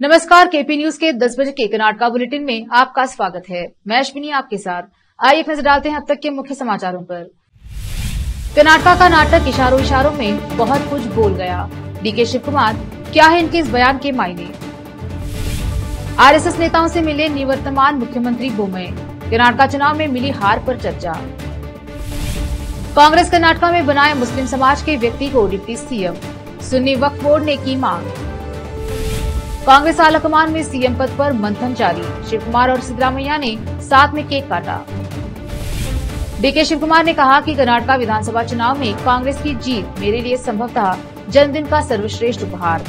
नमस्कार, KP news के 10 बजे के कर्नाटका बुलेटिन में आपका स्वागत है। मैं अश्विनी आपके साथ। आइए एक नजर डालते हैं अब तक के मुख्य समाचारों पर। कर्नाटका का नाटक इशारों इशारों में बहुत कुछ बोल गया। डीके शिव कुमार, क्या है इनके इस बयान के मायने? आरएसएस नेताओं से मिले निवर्तमान मुख्यमंत्री बोम्मई। कर्नाटका चुनाव में मिली हार पर चर्चा। कांग्रेस कर्नाटका में बनाए मुस्लिम समाज के व्यक्ति को डिप्टी सीएम। सुन्नी वक्फ बोर्ड ने की मांग। कांग्रेस आलाकमान में सीएम पद पर मंथन जारी। शिव कुमार और सिद्धरामैया ने साथ में केक काटा। डीके शिव कुमार ने कहा कि कर्नाटका विधानसभा चुनाव में कांग्रेस की जीत मेरे लिए संभवतः जन्मदिन का सर्वश्रेष्ठ उपहार।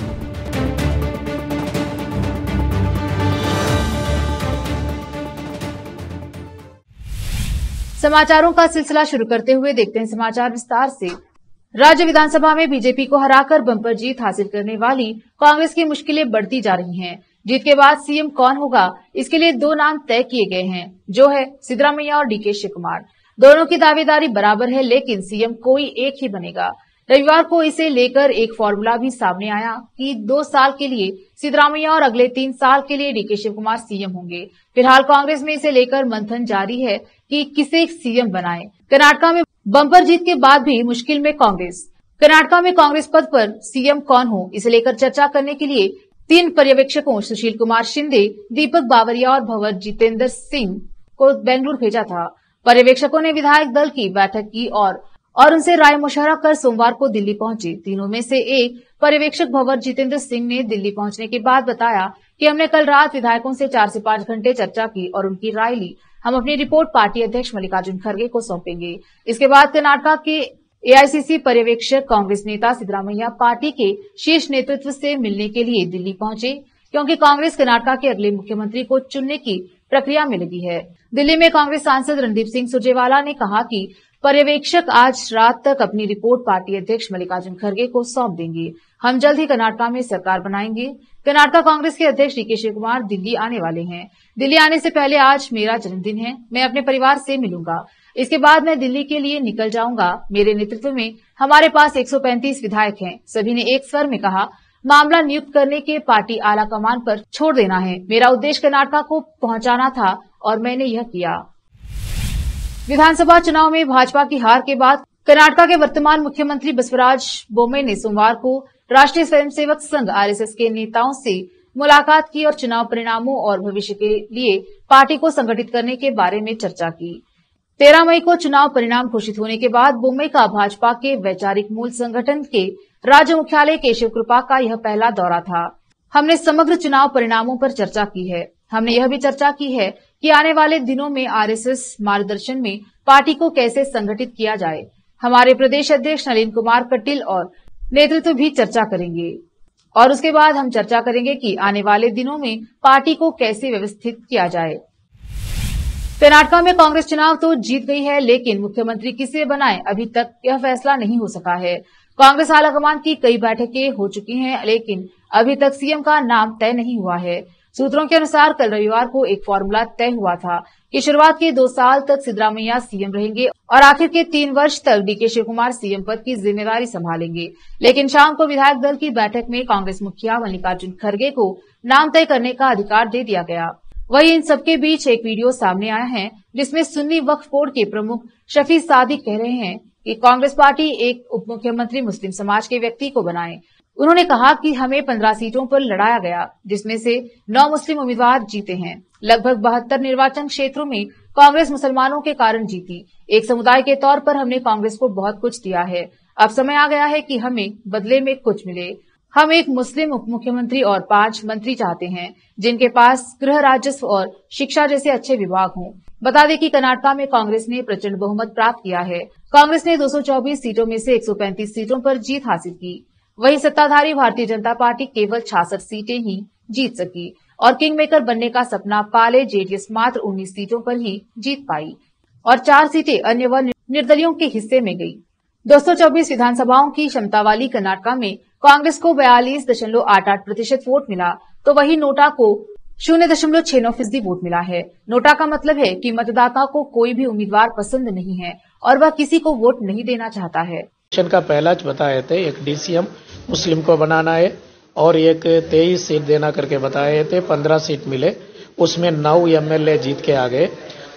समाचारों का सिलसिला शुरू करते हुए देखते हैं समाचार विस्तार से। राज्य विधानसभा में बीजेपी को हराकर बंपर जीत हासिल करने वाली कांग्रेस की मुश्किलें बढ़ती जा रही हैं। जीत के बाद सीएम कौन होगा, इसके लिए दो नाम तय किए गए हैं, जो है सिद्धरामैया और डीके शिव कुमार। दोनों की दावेदारी बराबर है, लेकिन सीएम कोई एक ही बनेगा। रविवार को इसे लेकर एक फॉर्मूला भी सामने आया कि 2 साल के लिए सिद्धरामैया और अगले 3 साल के लिए डीके शिव कुमार सीएम होंगे। फिलहाल कांग्रेस में इसे लेकर मंथन जारी है कि किसे सीएम बनाएं। कर्नाटका में बंपर जीत के बाद भी मुश्किल में कांग्रेस। कर्नाटका में कांग्रेस पद पर सीएम कौन हो, इसे लेकर चर्चा करने के लिए 3 पर्यवेक्षकों सुशील कुमार शिंदे, दीपक बावरिया और भंवर जितेंद्र सिंह को बेंगलुरु भेजा था। पर्यवेक्षकों ने विधायक दल की बैठक की और उनसे राय मशवरा कर सोमवार को दिल्ली पहुंचे। तीनों में से एक पर्यवेक्षक भंवर जितेंद्र सिंह ने दिल्ली पहुंचने के बाद बताया कि हमने कल रात विधायकों से 4 से 5 घंटे चर्चा की और उनकी राय ली। हम अपनी रिपोर्ट पार्टी अध्यक्ष मल्लिकार्जुन खड़गे को सौंपेंगे। इसके बाद कर्नाटका के एआईसीसी पर्यवेक्षक कांग्रेस नेता सिद्धरामैया पार्टी के शीर्ष नेतृत्व से मिलने के लिए दिल्ली पहुंचे, क्योंकि कांग्रेस कर्नाटका के अगले मुख्यमंत्री को चुनने की प्रक्रिया में लगी है। दिल्ली में कांग्रेस सांसद रणदीप सिंह सुरजेवाला ने कहा कि पर्यवेक्षक आज रात तक अपनी रिपोर्ट पार्टी अध्यक्ष मल्लिकार्जुन खड़गे को सौंप देंगे। हम जल्द ही कर्नाटका में सरकार बनाएंगे। कर्नाटका कांग्रेस के अध्यक्ष डीके शिव कुमार दिल्ली आने वाले हैं। दिल्ली आने से पहले आज मेरा जन्मदिन है। मैं अपने परिवार से मिलूंगा। इसके बाद मैं दिल्ली के लिए निकल जाऊंगा। मेरे नेतृत्व में हमारे पास 135 विधायक हैं। सभी ने एक स्वर में कहा, मामला नियुक्त करने के पार्टी आला कमान पर छोड़ देना है। मेरा उद्देश्य कर्नाटका को पहुंचाना था और मैंने यह किया। विधानसभा चुनाव में भाजपा की हार के बाद कर्नाटका के वर्तमान मुख्यमंत्री बसवराज बोम्मई ने सोमवार को राष्ट्रीय स्वयंसेवक संघ आरएसएस के नेताओं से मुलाकात की और चुनाव परिणामों और भविष्य के लिए पार्टी को संगठित करने के बारे में चर्चा की। 13 मई को चुनाव परिणाम घोषित होने के बाद बोम्मई का भाजपा के वैचारिक मूल संगठन के राज्य मुख्यालय केशव कृपा का यह पहला दौरा था। हमने समग्र चुनाव परिणामों पर चर्चा की है। हमने यह भी चर्चा की है कि आने वाले दिनों में आरएसएस मार्गदर्शन में पार्टी को कैसे संगठित किया जाए। हमारे प्रदेश अध्यक्ष नलिन कुमार कटील और नेतृत्व भी चर्चा करेंगे और उसके बाद हम चर्चा करेंगे कि आने वाले दिनों में पार्टी को कैसे व्यवस्थित किया जाए। कर्नाटका में कांग्रेस चुनाव तो जीत गई है, लेकिन मुख्यमंत्री किसे बनाए अभी तक यह फैसला नहीं हो सका है। कांग्रेस आलाकमान की कई बैठकें हो चुकी हैं, लेकिन अभी तक सीएम का नाम तय नहीं हुआ है। सूत्रों के अनुसार कल रविवार को एक फॉर्मूला तय हुआ था कि शुरुआत के 2 साल तक सिद्धरामैया सीएम रहेंगे और आखिर के 3 वर्ष तक डीके शिव कुमार सीएम पद की जिम्मेदारी संभालेंगे। लेकिन शाम को विधायक दल की बैठक में कांग्रेस मुखिया मल्लिकार्जुन खड़गे को नाम तय करने का अधिकार दे दिया गया। वहीं इन सबके बीच एक वीडियो सामने आया है, जिसमें सुन्नी वक्फ बोर्ड के प्रमुख शफी सादिक कह रहे हैं कि कांग्रेस पार्टी एक उप मुख्यमंत्री मुस्लिम समाज के व्यक्ति को बनाए। उन्होंने कहा कि हमें 15 सीटों पर लड़ाया गया, जिसमें से 9 मुस्लिम उम्मीदवार जीते हैं। लगभग 72 निर्वाचन क्षेत्रों में कांग्रेस मुसलमानों के कारण जीती। एक समुदाय के तौर पर हमने कांग्रेस को बहुत कुछ दिया है। अब समय आ गया है कि हमें बदले में कुछ मिले। हम एक मुस्लिम उप मुख्यमंत्री और 5 मंत्री चाहते हैं, जिनके पास गृह, राजस्व और शिक्षा जैसे अच्छे विभाग हों। बता दें कि कर्नाटका में कांग्रेस ने प्रचंड बहुमत प्राप्त किया है। कांग्रेस ने 224 सीटों में से 135 सीटों पर जीत हासिल की। वहीं सत्ताधारी भारतीय जनता पार्टी केवल 66 सीटें ही जीत सकी और किंग मेकर बनने का सपना पाले जेडीएस मात्र 19 सीटों पर ही जीत पाई और 4 सीटें अन्य व निर्दलियों के हिस्से में गई। 224 विधानसभाओं की क्षमता वाली कर्नाटका में कांग्रेस को 42.88% वोट मिला, तो वही नोटा को 0.69% वोट मिला है। नोटा का मतलब है कि मतदाता को कोई भी उम्मीदवार पसंद नहीं है और वह किसी को वोट नहीं देना चाहता है। का पहला बताए थे एक डीसीएम मुस्लिम को बनाना है और एक 23 सीट देना करके बताए थे, 15 सीट मिले, उसमें 9 एमएलए जीत के आ गए।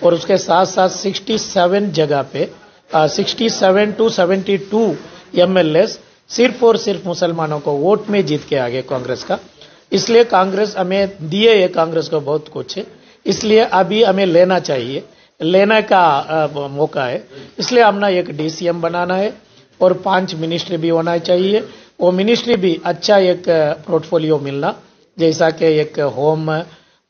और उसके साथ साथ 67 जगह पे 67 to 72 एमएलए सिर्फ और सिर्फ मुसलमानों को वोट में जीत के आ गए कांग्रेस का। इसलिए कांग्रेस हमें दिए है, कांग्रेस को बहुत कुछ है, इसलिए अभी हमें लेना चाहिए, लेने का मौका है। इसलिए हमने एक डीसीएम बनाना है और 5 मिनिस्ट्री भी होना चाहिए। वो मिनिस्ट्री भी अच्छा एक पोर्टफोलियो मिलना, जैसा कि एक होम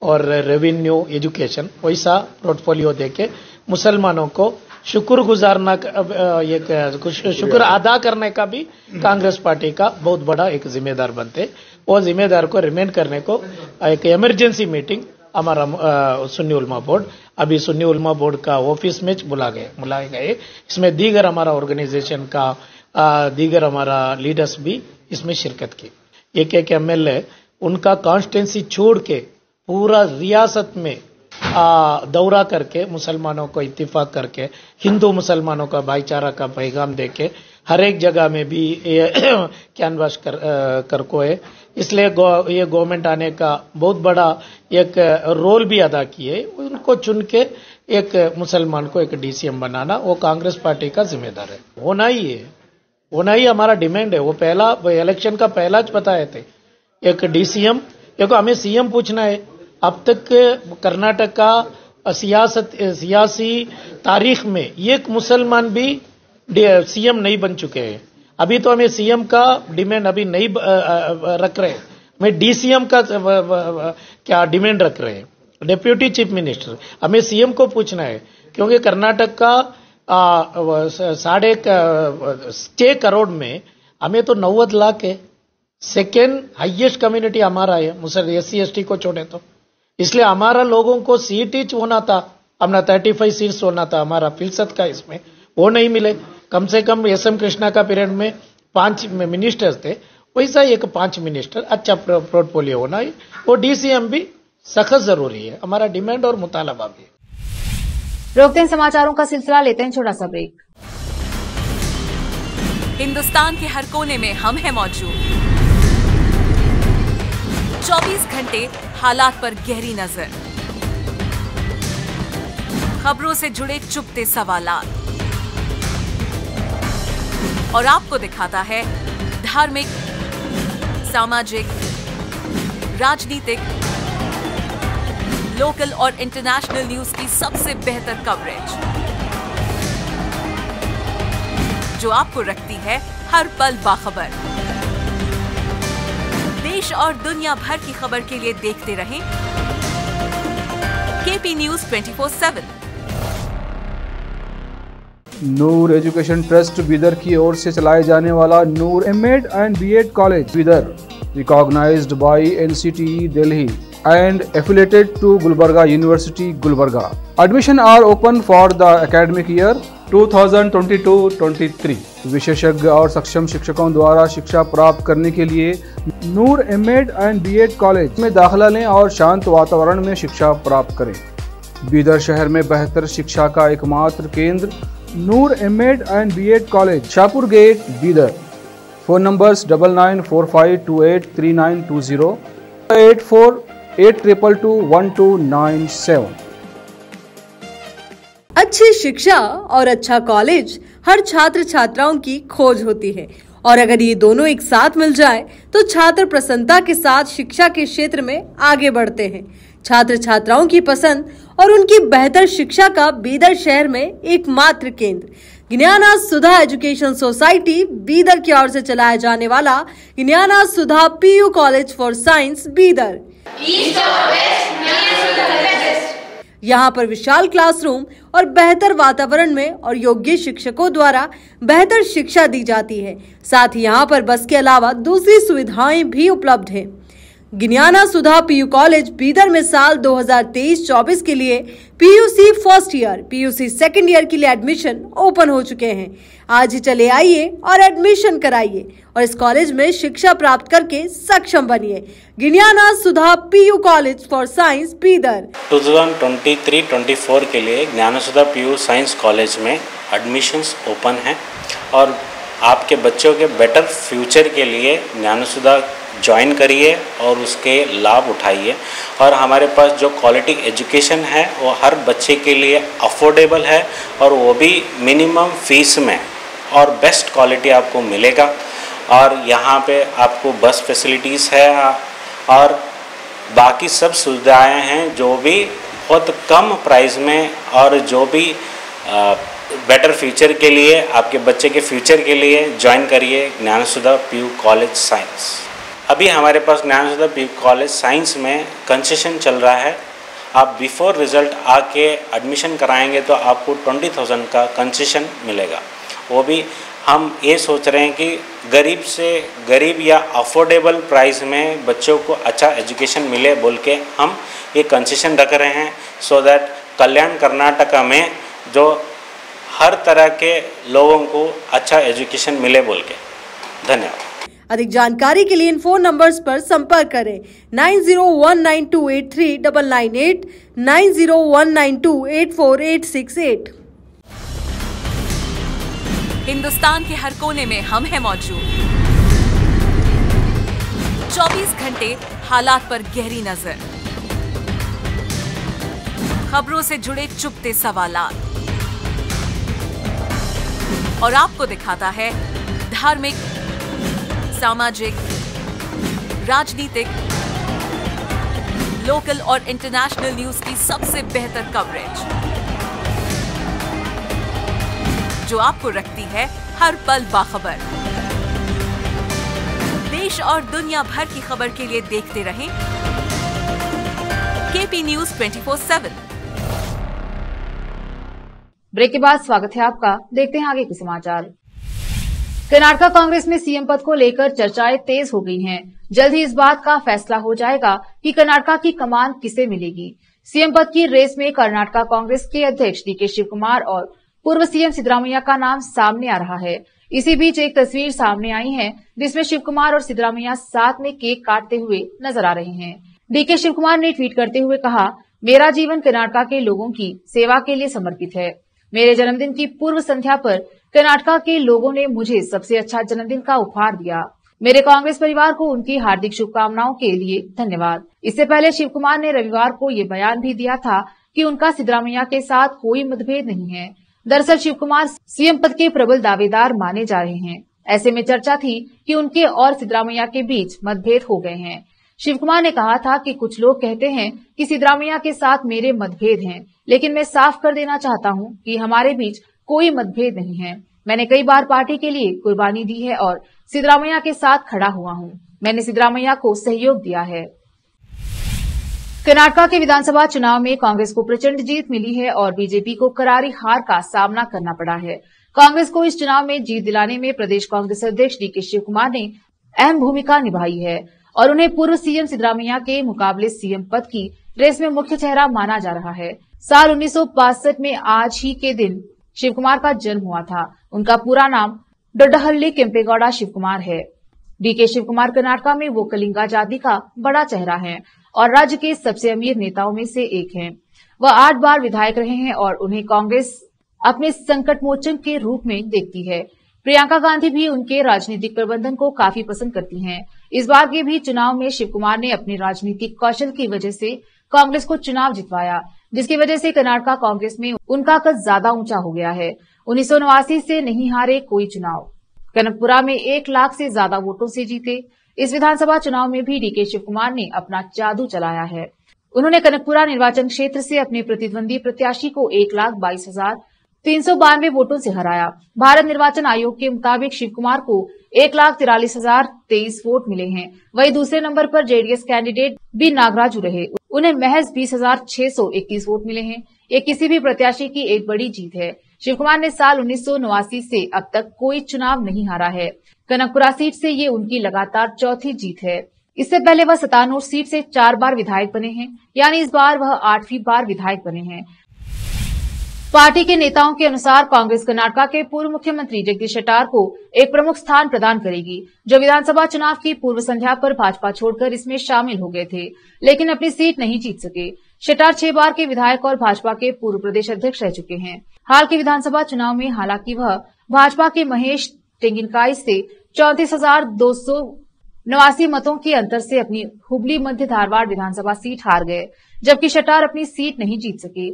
और रेवेन्यू एजुकेशन, वैसा पोर्टफोलियो देके मुसलमानों को शुक्रगुजारना, शुक्र अदा करने का भी कांग्रेस पार्टी का बहुत बड़ा एक जिम्मेदार बनते। वो जिम्मेदार को रिमेन करने को एक इमरजेंसी मीटिंग हमारा सुन्नी उलमा बोर्ड, अभी सुन्नी उलमा बोर्ड का ऑफिस में बुलाए गए। इसमें दीगर हमारा ऑर्गेनाइजेशन का दीगर हमारा लीडर्स भी इसमें शिरकत की। एक एमएलए उनका कॉन्स्टिट्यूंसी छोड़ के पूरा रियासत में दौरा करके मुसलमानों को इत्तेफाक करके हिंदू मुसलमानों का भाईचारा का पैगाम देके हर एक जगह में भी कैनवास कर को है। इसलिए ये गवर्नमेंट आने का बहुत बड़ा एक रोल भी अदा किए। उनको चुन के एक मुसलमान को एक डीसीएम बनाना वो कांग्रेस पार्टी का जिम्मेदार है, होना ही हमारा डिमांड है। वो पहला इलेक्शन का पहला बताए थे एक डीसीएम, क्योंकि हमें सीएम पूछना है। अब तक कर्नाटक का सियासी तारीख में एक मुसलमान भी सीएम नहीं बन चुके हैं। अभी तो हमें सीएम का डिमांड अभी नहीं रख रहे, हमें डीसीएम का क्या डिमांड रख रहे हैं, डिप्यूटी चीफ मिनिस्टर। हमें सीएम को पूछना है, क्योंकि कर्नाटक का 6.5 करोड़ में हमें तो 90 लाख है। सेकेंड हाईएस्ट कम्युनिटी हमारा है, मुसलमान SC/ST को छोड़े तो। इसलिए हमारा लोगों को सीट ही होना था, अपना 35 सीट्स होना था हमारा फीसद का, इसमें वो नहीं मिले। कम से कम SM कृष्णा का पीरियड में 5 मिनिस्टर्स थे, वैसा एक 5 मिनिस्टर अच्छा पोर्टफोलियो होना है। वो डीसीएम भी सख्त जरूरी है, हमारा डिमांड और मुतालबा भी। रोकते हैं समाचारों का सिलसिला, लेते हैं छोटा सा ब्रेक। हिंदुस्तान के हर कोने में हम हैं मौजूद, 24 घंटे हालात पर गहरी नजर, खबरों से जुड़े चुपते सवालात, और आपको दिखाता है धार्मिक, सामाजिक, राजनीतिक, लोकल और इंटरनेशनल न्यूज की सबसे बेहतर कवरेज, जो आपको रखती है हर पल बाखबर। देश और दुनिया भर की खबर के लिए देखते रहें KP News 24/7। नूर एजुकेशन ट्रस्ट बीदर की ओर से चलाए जाने वाला नूर M.Ed and B.Ed college Bidar, recognized by NCTE Delhi and affiliated to Gulbarga University, Gulbarga. Admission are open for the academic year 2022-23। विशेषज्ञ और सक्षम शिक्षकों द्वारा शिक्षा प्राप्त करने के लिए नूर M.Ed and B.Ed कॉलेज में दाखिला लें और शांत वातावरण में शिक्षा प्राप्त करें। बीदर शहर में बेहतर शिक्षा का एकमात्र केंद्र Noor M.Ed and B.Ed college, Shahpur gate, Bidar. Phone numbers 9945283920, 8482221297। अच्छी शिक्षा और अच्छा कॉलेज हर छात्र छात्राओं की खोज होती है, और अगर ये दोनों एक साथ मिल जाए तो छात्र प्रसन्नता के साथ शिक्षा के क्षेत्र में आगे बढ़ते हैं। छात्र छात्राओं की पसंद और उनकी बेहतर शिक्षा का बीदर शहर में एकमात्र केंद्र ज्ञाना सुधा एजुकेशन सोसाइटी बीदर की ओर से चलाया जाने वाला ज्ञाना सुधा PU college for science Bidar. यहाँ पर विशाल क्लासरूम और बेहतर वातावरण में और योग्य शिक्षकों द्वारा बेहतर शिक्षा दी जाती है। साथ ही यहाँ पर बस के अलावा दूसरी सुविधाएं भी उपलब्ध हैं। ज्ञाना सुधा PU कॉलेज बीदर में साल 2023-24 के लिए PUC first year, PUC second year के लिए एडमिशन ओपन हो चुके हैं। आज ही चले आइए और एडमिशन कराइए और इस कॉलेज में शिक्षा प्राप्त करके सक्षम बनिए। ज्ञाना सुधा PU college for science Bidar. 2023-24 के लिए ज्ञाना सुधा PU साइंस कॉलेज में एडमिशन्स ओपन हैं और आपके बच्चों के बेटर फ्यूचर के लिए ज्ञाना सुधा ज्वाइन करिए और उसके लाभ उठाइए। और हमारे पास जो क्वालिटी एजुकेशन है वो हर बच्चे के लिए अफोर्डेबल है और वो भी मिनिमम फीस में और बेस्ट क्वालिटी आपको मिलेगा। और यहाँ पे आपको बस फैसिलिटीज़ है और बाकी सब सुविधाएं हैं जो भी बहुत कम प्राइस में और जो भी बेटर फ्यूचर के लिए, आपके बच्चे के फ्यूचर के लिए ज्वाइन करिए ज्ञानसुधा पीयू कॉलेज साइंस। अभी हमारे पास ज्ञानसुधा पीयू कॉलेज साइंस में कंसेशन चल रहा है। आप बिफोर रिजल्ट आके एडमिशन कराएंगे तो आपको 20,000 का कंसेशन मिलेगा। वो भी हम ये सोच रहे हैं कि गरीब से गरीब या अफोर्डेबल प्राइस में बच्चों को अच्छा एजुकेशन मिले बोल के हम ये कंसेशन रख रहे हैं, सो दैट कल्याण कर्नाटका में जो हर तरह के लोगों को अच्छा एजुकेशन मिले बोल के। धन्यवाद। अधिक जानकारी के लिए इन फोन नंबर्स पर संपर्क करें 9019283998, 9019284868। हिंदुस्तान के हर कोने में हम हैं मौजूद। 24 घंटे हालात पर गहरी नजर, खबरों से जुड़े चुपते सवालात और आपको दिखाता है धार्मिक, सामाजिक, राजनीतिक, लोकल और इंटरनेशनल न्यूज की सबसे बेहतर कवरेज जो आपको रखती है हर पल बाखबर। देश और दुनिया भर की खबर के लिए देखते रहें केपी न्यूज 24/7। ब्रेक के बाद स्वागत है आपका। देखते हैं आगे के समाचार। कर्नाटका कांग्रेस में सीएम पद को लेकर चर्चाएं तेज हो गई हैं। जल्द ही इस बात का फैसला हो जाएगा कि कर्नाटका की कमान किसे मिलेगी। सीएम पद की रेस में कर्नाटका कांग्रेस के अध्यक्ष डीके शिव कुमार और पूर्व सीएम सिद्धरामैया का नाम सामने आ रहा है। इसी बीच एक तस्वीर सामने आई है जिसमें शिव कुमार और सिद्धरामैया साथ में केक काटते हुए नजर आ रहे हैं। डीके शिव कुमार ने ट्वीट करते हुए कहा, मेरा जीवन कर्नाटका के लोगों की सेवा के लिए समर्पित है। मेरे जन्मदिन की पूर्व संध्या पर कर्नाटका के लोगों ने मुझे सबसे अच्छा जन्मदिन का उपहार दिया। मेरे कांग्रेस परिवार को उनकी हार्दिक शुभकामनाओं के लिए धन्यवाद। इससे पहले शिव कुमार ने रविवार को ये बयान भी दिया था कि उनका सिद्धरामैया के साथ कोई मतभेद नहीं है। दरअसल शिव कुमार सीएम पद के प्रबल दावेदार माने जा रहे हैं। ऐसे में चर्चा थी कि उनके और सिद्धरामैया के बीच मतभेद हो गए हैं। शिव कुमार ने कहा था कि कुछ लोग कहते हैं कि सिद्धरामैया के साथ मेरे मतभेद हैं, लेकिन मैं साफ कर देना चाहता हूं कि हमारे बीच कोई मतभेद नहीं है। मैंने कई बार पार्टी के लिए कुर्बानी दी है और सिद्धरामैया के साथ खड़ा हुआ हूं। मैंने सिद्धरामैया को सहयोग दिया है। कर्नाटका के विधानसभा चुनाव में कांग्रेस को प्रचंड जीत मिली है और बीजेपी को करारी हार का सामना करना पड़ा है। कांग्रेस को इस चुनाव में जीत दिलाने में प्रदेश कांग्रेस अध्यक्ष डीके शिव कुमार ने अहम भूमिका निभाई है और उन्हें पूर्व सीएम सिद्धरामैया के मुकाबले सीएम पद की रेस में मुख्य चेहरा माना जा रहा है। साल 1965 में आज ही के दिन शिव कुमार का जन्म हुआ था। उनका पूरा नाम डोड्डाहल्ली केम्पेगौड़ा शिव कुमार है। डीके शिव कुमार कर्नाटका में वो कलिंगा जाति का बड़ा चेहरा है और राज्य के सबसे अमीर नेताओं में से एक हैं। वह 8 बार विधायक रहे हैं और उन्हें कांग्रेस अपने संकट मोचन के रूप में देखती है। प्रियंका गांधी भी उनके राजनीतिक प्रबंधन को काफी पसंद करती हैं। इस बार के भी चुनाव में शिव कुमार ने अपने राजनीतिक कौशल की वजह से कांग्रेस को चुनाव जितवाया, जिसकी वजह से कर्नाटका कांग्रेस में उनका कद ज्यादा ऊंचा हो गया है। 1989 से नहीं हारे कोई चुनाव, कनकपुरा में 1 लाख से ज्यादा वोटों से जीते। इस विधानसभा चुनाव में भी डीके शिव कुमार ने अपना जादू चलाया है। उन्होंने कनकपुरा निर्वाचन क्षेत्र से अपने प्रतिद्वंदी प्रत्याशी को 1,22,392 वोटों से हराया। भारत निर्वाचन आयोग के मुताबिक शिव कुमार को 1,43,023 वोट मिले हैं। वहीं दूसरे नंबर पर जेडीएस कैंडिडेट बी नागराजू रहे। उन्हें महज 20,631 वोट मिले हैं। ये किसी भी प्रत्याशी की एक बड़ी जीत है। शिव कुमार ने साल 1989 से अब तक कोई चुनाव नहीं हारा है। कनकपुरा सीट से ये उनकी लगातार चौथी जीत है। इससे पहले वह सतानूर सीट से 4 बार विधायक बने हैं, यानी इस बार वह 8वीं बार विधायक बने हैं। पार्टी के नेताओं के अनुसार कांग्रेस कर्नाटका के पूर्व मुख्यमंत्री जगदीश शेट्टार को एक प्रमुख स्थान प्रदान करेगी, जो विधानसभा चुनाव की पूर्व संध्या पर भाजपा छोड़कर इसमें शामिल हो गए थे, लेकिन अपनी सीट नहीं जीत सके। शेट्टार 6 बार के विधायक और भाजपा के पूर्व प्रदेश अध्यक्ष रह चुके हैं। हाल के विधानसभा चुनाव में हालांकि वह भाजपा के महेश टेंगिनकाई से 34,200 89 मतों के अंतर से अपनी हुबली मध्य धारवाड़ विधानसभा सीट हार गए, जबकि शटार अपनी सीट नहीं जीत सके।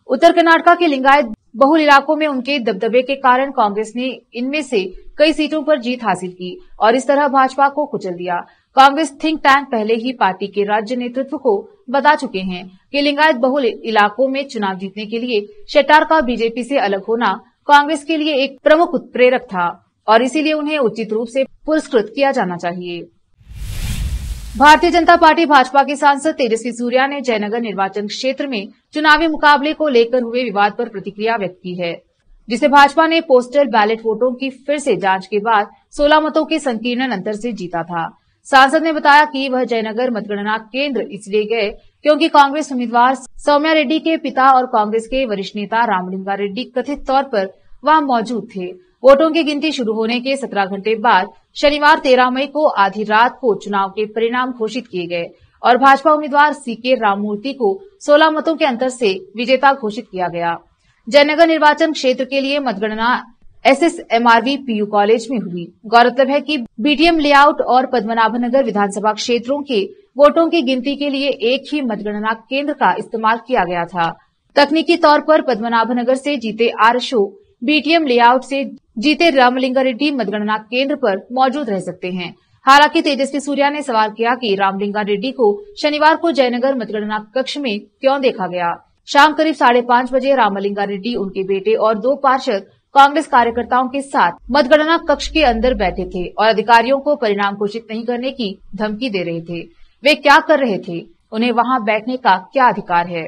उत्तर कर्नाटक के लिंगायत बहुल इलाकों में उनके दबदबे के कारण कांग्रेस ने इनमें से कई सीटों पर जीत हासिल की और इस तरह भाजपा को कुचल दिया। कांग्रेस थिंक टैंक पहले ही पार्टी के राज्य नेतृत्व को बता चुके हैं कि लिंगायत बहुल इलाकों में चुनाव जीतने के लिए शटार का बीजेपी से अलग होना कांग्रेस के लिए एक प्रमुख उत्प्रेरक था और इसीलिए उन्हें उचित रूप से पुरस्कृत किया जाना चाहिए। भारतीय जनता पार्टी भाजपा के सांसद तेजस्वी सूर्या ने जयनगर निर्वाचन क्षेत्र में चुनावी मुकाबले को लेकर हुए विवाद पर प्रतिक्रिया व्यक्त की है, जिसे भाजपा ने पोस्टल बैलेट वोटों की फिर से जांच के बाद 16 मतों के संकीर्ण अंतर से जीता था। सांसद ने बताया कि वह जयनगर मतगणना केंद्र इसलिए गए क्योंकि कांग्रेस उम्मीदवार सौम्या रेड्डी के पिता और कांग्रेस के वरिष्ठ नेता रामलिंगा रेड्डी कथित तौर पर वहां मौजूद थे। वोटों की गिनती शुरू होने के 17 घंटे बाद शनिवार 13 मई को आधी रात को चुनाव के परिणाम घोषित किए गए और भाजपा उम्मीदवार सीके राममूर्ति को 16 मतों के अंतर से विजेता घोषित किया गया। जयनगर निर्वाचन क्षेत्र के लिए मतगणना SSMRV PU कॉलेज में हुई। गौरतलब है कि BTM लेआउट और पद्मनाभनगर विधानसभा क्षेत्रों के वोटों की गिनती के लिए एक ही मतगणना केंद्र का इस्तेमाल किया गया था। तकनीकी तौर पर पद्मनाभनगर से जीते RSO BTM लेआउट से जीते रामलिंगा रेड्डी मतगणना केंद्र पर मौजूद रह सकते हैं। हालांकि तेजस्वी सूर्या ने सवाल किया कि रामलिंगा रेड्डी को शनिवार को जयनगर मतगणना कक्ष में क्यों देखा गया। शाम करीब 5:30 बजे रामलिंगा रेड्डी, उनके बेटे और 2 पार्षद कांग्रेस कार्यकर्ताओं के साथ मतगणना कक्ष के अंदर बैठे थे और अधिकारियों को परिणाम घोषित नहीं करने की धमकी दे रहे थे। वे क्या कर रहे थे? उन्हें वहां बैठने का क्या अधिकार है?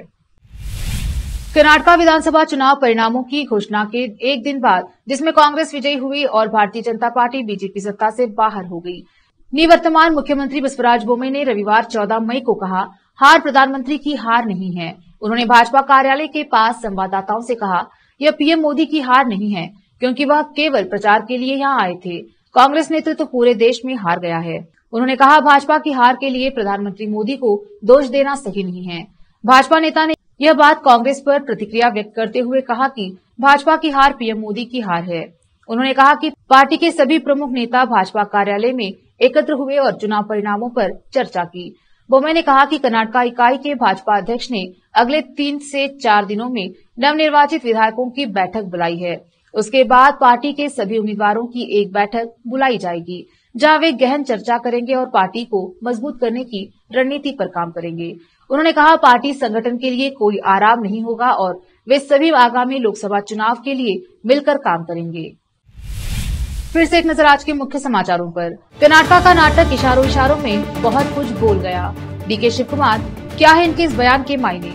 कर्नाटक विधानसभा चुनाव परिणामों की घोषणा के एक दिन बाद, जिसमें कांग्रेस विजयी हुई और भारतीय जनता पार्टी बीजेपी सत्ता से बाहर हो गई, निवर्तमान मुख्यमंत्री बसवराज बोम्मई ने रविवार 14 मई को कहा, हार प्रधानमंत्री की हार नहीं है। उन्होंने भाजपा कार्यालय के पास संवाददाताओं से कहा, यह पीएम मोदी की हार नहीं है क्योंकि वह केवल प्रचार के लिए यहां आए थे। कांग्रेस नेतृत्व पूरे देश में हार गया है। उन्होंने कहा, भाजपा की हार के लिए प्रधानमंत्री मोदी को दोष देना सही नहीं है। भाजपा नेता ने यह बात कांग्रेस पर प्रतिक्रिया व्यक्त करते हुए कहा कि भाजपा की हार पीएम मोदी की हार है। उन्होंने कहा कि पार्टी के सभी प्रमुख नेता भाजपा कार्यालय में एकत्र हुए और चुनाव परिणामों पर चर्चा की। बोम्मई ने कहा कि कर्नाटक इकाई के भाजपा अध्यक्ष ने अगले 3 से 4 दिनों में नवनिर्वाचित विधायकों की बैठक बुलाई है। उसके बाद पार्टी के सभी उम्मीदवारों की एक बैठक बुलाई जाएगी, जहां वे गहन चर्चा करेंगे और पार्टी को मजबूत करने की रणनीति पर काम करेंगे। उन्होंने कहा, पार्टी संगठन के लिए कोई आराम नहीं होगा और वे सभी आगामी लोकसभा चुनाव के लिए मिलकर काम करेंगे। फिर से एक नजर आज के मुख्य समाचारों पर। कर्नाटक का नाटक इशारों इशारों में बहुत कुछ बोल गया। डीके शिव कुमार, क्या है इनके इस बयान के मायने?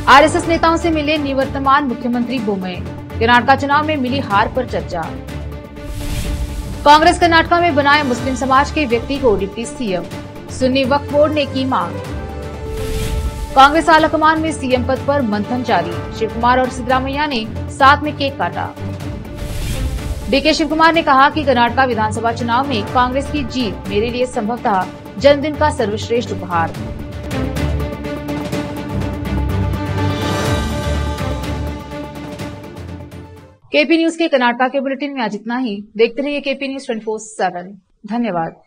आरएसएस नेताओं से मिले निवर्तमान मुख्यमंत्री बोम्मई, कर्नाटक चुनाव में मिली हार पर चर्चा। कांग्रेस कर्नाटक में बनाए मुस्लिम समाज के व्यक्ति को डिप्टी सीएम, सुन्नी वक्फ बोर्ड ने की मांग। कांग्रेस आलाकमान में सीएम पद पर मंथन जारी, शिव कुमार और सिद्धरामैया ने साथ में केक काटा। डीके शिव कुमार ने कहा कि कर्नाटक विधानसभा चुनाव में कांग्रेस की जीत मेरे लिए संभवतः जन्मदिन का सर्वश्रेष्ठ उपहार। केपी न्यूज के कर्नाटक के बुलेटिन में आज इतना ही। देखते रहिए केपी न्यूज 24/7। धन्यवाद।